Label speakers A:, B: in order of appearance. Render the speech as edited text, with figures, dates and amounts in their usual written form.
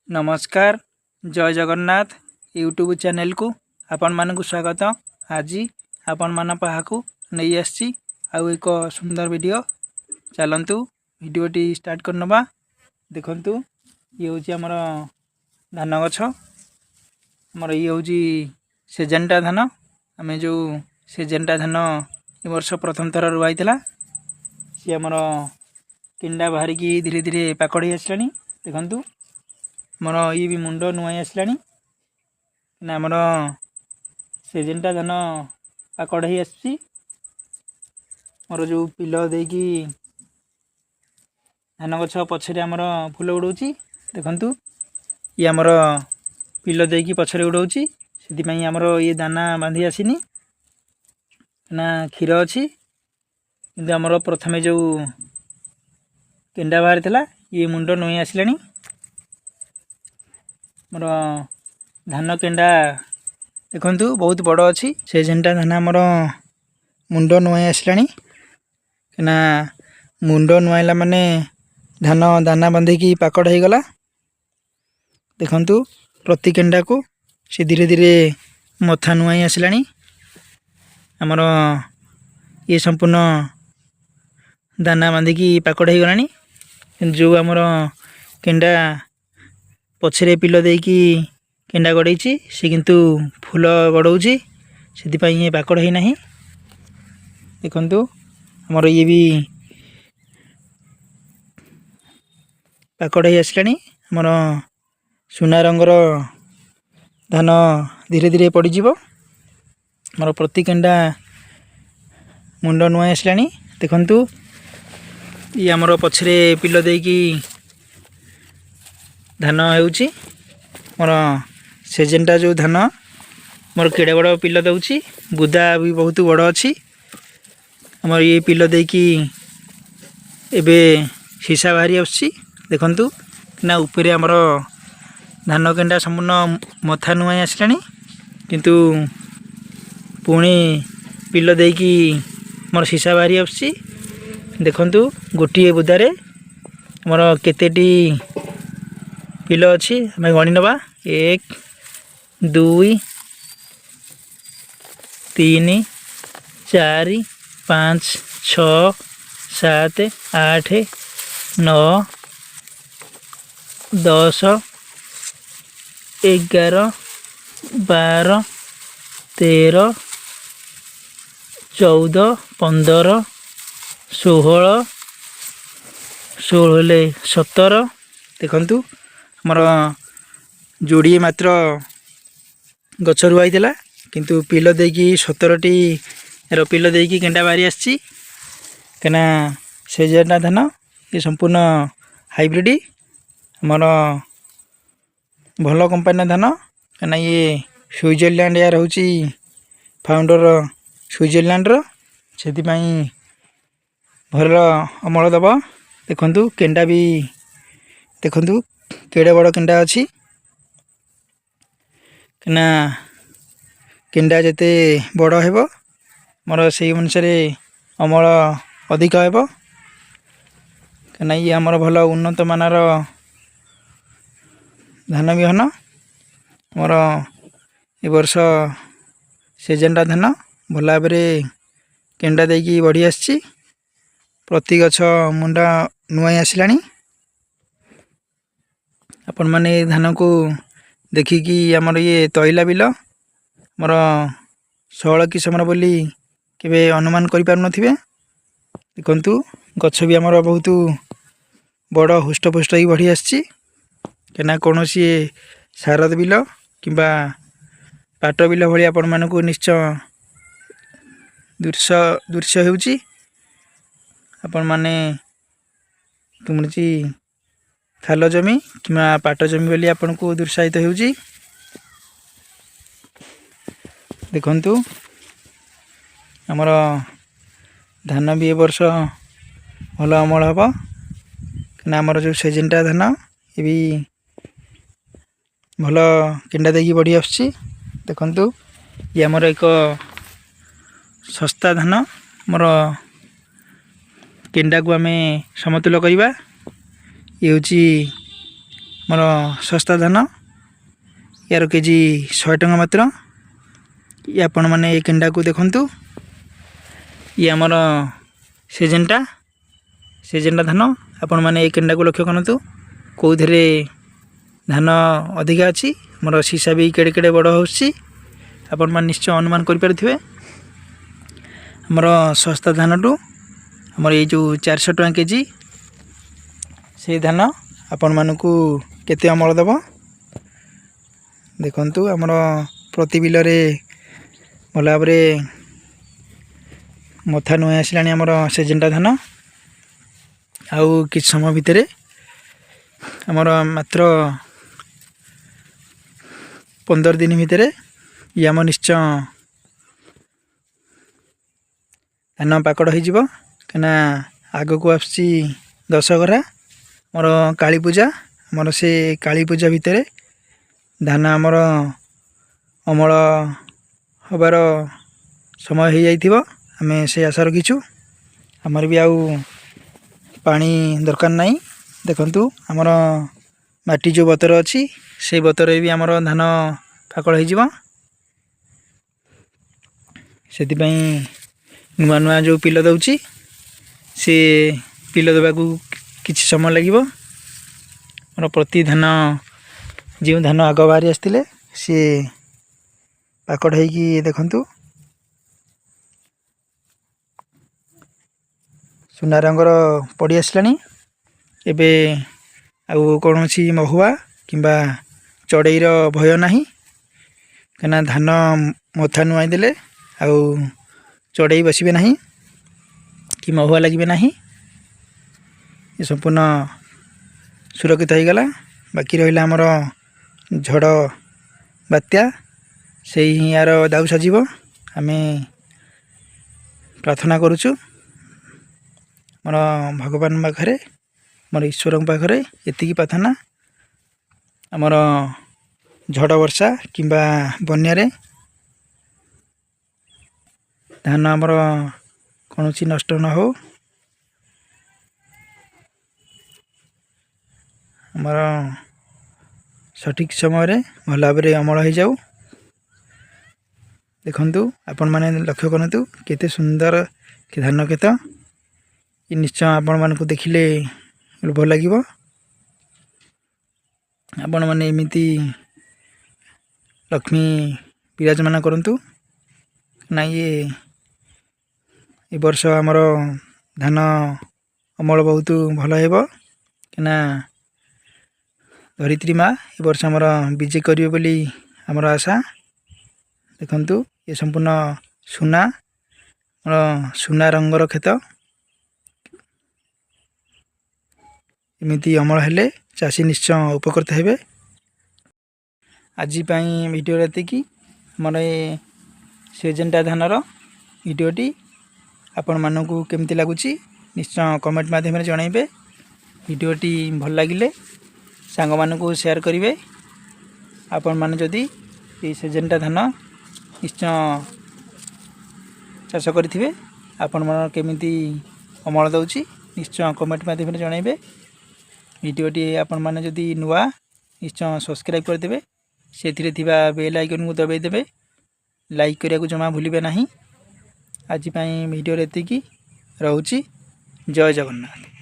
A: नमस्कार जय Jagannath YouTube channel को आपण मानक स्वागत। आज आपण मान पाखु नहीं आसी आउ एक सुंदर वीडियो चलतु वीडियोटी स्टार्ट करनबा। देखंतु ये हूँ आमर धान गछ आमर ये हूँ सेजेंटा धान आम जो सेजेंटा धान ए वर्ष प्रथम थर रुआई सी आमर केंडा बाहरिकी धीरे धीरे पाकड़ी आसलानी। देखंतु मोर ये भी मुंड नुआई आसलानी ना आमर सेजेंटा धान पाकड़ ही आसी मोर जो पिल देकी धान गछ पछरे आमर फूल उड़ौची। देखंतु ये आमर पिल देकी पछरे उड़ौची से आमर ये दाना बांधी आसीनी ना क्षीर अच्छी किंतु आमर प्रथमे जो केंडा बाहर थिला ये मुंड नुई आसलानी। मोर धान केंडा देखंतु बहुत बड़ अच्छी से जेनटा धान आमर मुंड नुआई आसलानी ना मुंड नुआइला माने धान दाना बांधिकी पाकड़ हो गला। देखंतु प्रति केंडा को से धीरे धीरे मथा नुआई आसलानी। आमर ये संपूर्ण दाना बांधिकी पाकड़ हो गलानी। जो आमर केंडा पछरे पिल देकी केंडा गड़े से किंतु फूल गड़ौची से ये पाकड़ है नहीं। देखंतु आमर ये भी पाकड़ हो आसलानी। आमर सुना रंगर धान धीरे धीरे पड़ीजिवो। आमर प्रति केंडा मुंड नुआई आसलानी। देखंतु ये आमर पछरे पिल देकी धान होउची मोर सेजेंटा जो धान मोर केड़े बड़ पिल दउची बुदा भी बहुत बड़ अच्छी। आमर ये पिल देकी एबे शीशा बाहरी आसी। देखंतु ना ऊपर आमर धान केंडा संपूर्ण मथा नुआई आसलानी किंतु पुणी पिल देकी मोर शीशा बाहरी आसी। देखंतु गोटे बुदारे मोर केतेटी पिल अच्छी आम गणी नवा 1 2 3 4 5 6 7 8 9 10 11 12 13 14 15 16 16 17। देखंतु मोर जोड़िए मात्र गछ रुआई किंतु पिल देकी 17टी पिल देकी केंडा बाहरी आसी कना सेजेंटा धान ये संपूर्ण हाइब्रिड मोर भल कंपानी धान कना ये स्विट्जरलैंड यार हूँ फाउंडर स्विट्जरलैंड से भल अमल दब। देखंतु केंडा भी देखंतु केड़े बड़ केंडा अच्छी ना केंडा जेते बड़ हेबो मोर से अनुसार अमल अधिक हेबो कना ये आमर भल उन्नत मानर धान बिहन मोर ए वर्ष सेजेंटा धान भल भाव केंडा देकी बढ़ी आसी प्रति गछ मुंडा नुआई आसलानी। आपण माने धान को देखिकी आमर ये तैला बिल मोर 16 किसमर बोली केबे अनुमान करि पार नथिबे। देखंतु गछ भी आमर बहुत बड़ हुष्टपुष्ट ही बढ़ी आसी केना कोनोसी सारद बिल किंबा पाट बिल भली आपण मानकु निश्चय दृश्य हेउची। आपण माने तुमची खाल जमी कि पाट जमी बोली आपन को दुर्साहित होउची। देखंतु आमर धान भी ए वर्ष भल अमल हम कि आमर जो सेजेंटा धान ये भी भल केंडा देकी बढ़ी आसुची। देखंतु ये आमर एक सस्ता धान मोर केंडा को आमे समतुल करिबा। ये हूँ मोर सस्ता धान यार केजी 100 टंका मात्र। ये आपण मैंने ये केंडा को देखंतु ये आमर सेजेंटा धान आपण मैंने ये केंडा को लक्ष्य करतु कौथे धान अधिका अच्छी मोर सीसा भी केड़े केड़े बड़ हो आपण मैंने निश्चय अनुमान करें। आमर सस्ता धान टू आमर ये जो 400 टंका केजी से धान आपण मानकू केते अमल दब देखंतु। आमर प्रति बिल रे भल भाव मथा नुई आसला आमर सेजेंटा धान आउ कि समय भितर आमर मात्र 15 दिन भितर ये आम निश्चय धान पाकड़ हो कहीं आग को आसी दशहरा मोर काली पूजा मोर से काली पूजा भितर धान आमर अमल हबार समय हो जाइथिबो आमे से आशा रखीचु। आमर भी आउ पानी दरकार नहीं देखंतु आमर माटी जो बतर अच्छी से बतर भी आमर धान पाकड़ हो सेतिपई नुआ नुआ जो पिल दउची से पिल देवाकू किछि समय लगिबो। मोर प्रति धान जो धान आग बाहरी आसते सी पाकड़ होगी देखंतु सुना रंगर पड़ी आसलानी। एबे आउ कौनसी महुआ किंबा चढ़ईर भय नहीं कहीं धान मथा नुआई देले आउ चढ़ई बसबे नहीं कि महुआ लगे नहीं ये संपूर्ण सुरक्षित हो गला। बाकी रहा आमर झड़ बात्या से ही यार दाऊ साजिब आमे प्रार्थना करुचु मोर भगवान पाखे मोर ईश्वर पाखे एतिकी प्रार्थना आमर झड़ वर्षा किंबा बन्यारे धान आमर कौन नष्ट न हो आमर सठिक समय भल भाव अमल हो जाऊ। देखंतु आपण माने लक्ष्य करंतु केते सुंदर कि धान केत ये निश्चय आपण मानकु देखिले भल लागिबो। आपण माने एमिति लक्ष्मी विराजमान करंतु ना ये वर्ष आमर धान अमल बहुत भल हेबो किना धरित्री माँ ए वर्ष आमर विजय करिवे बोली आमर आशा। देखंतु ये संपूर्ण सुना सुना रंगर खेत एमिति अमल हेले चाषी निश्चय उपकृत हेबे। आज वीडियो एतिकी आमर ये सेजेंटा धानर वीडियोटी आपण मानकू केमती लगुची निश्चय कमेंट माध्यम जनइबे। वीडियोटी भल लगिले सांग मानकू शेयर करिवे। आपण माने जदि ये सेजेंटा धान निश्चय चाष करिथिबे आपण मन केमिति अमल दउची निश्चय कमेंट माध्यम जनइबे। वीडियोटी आपण माने जदि नुआ निश्चय सब्सक्राइब करदेबे सेथिरे थिबा बेल आइकन को दबाई देबे लाइक करिया को जमा भूलिबे नहीं। आज वीडियो एतिकी रहउची। जय जगन्नाथ।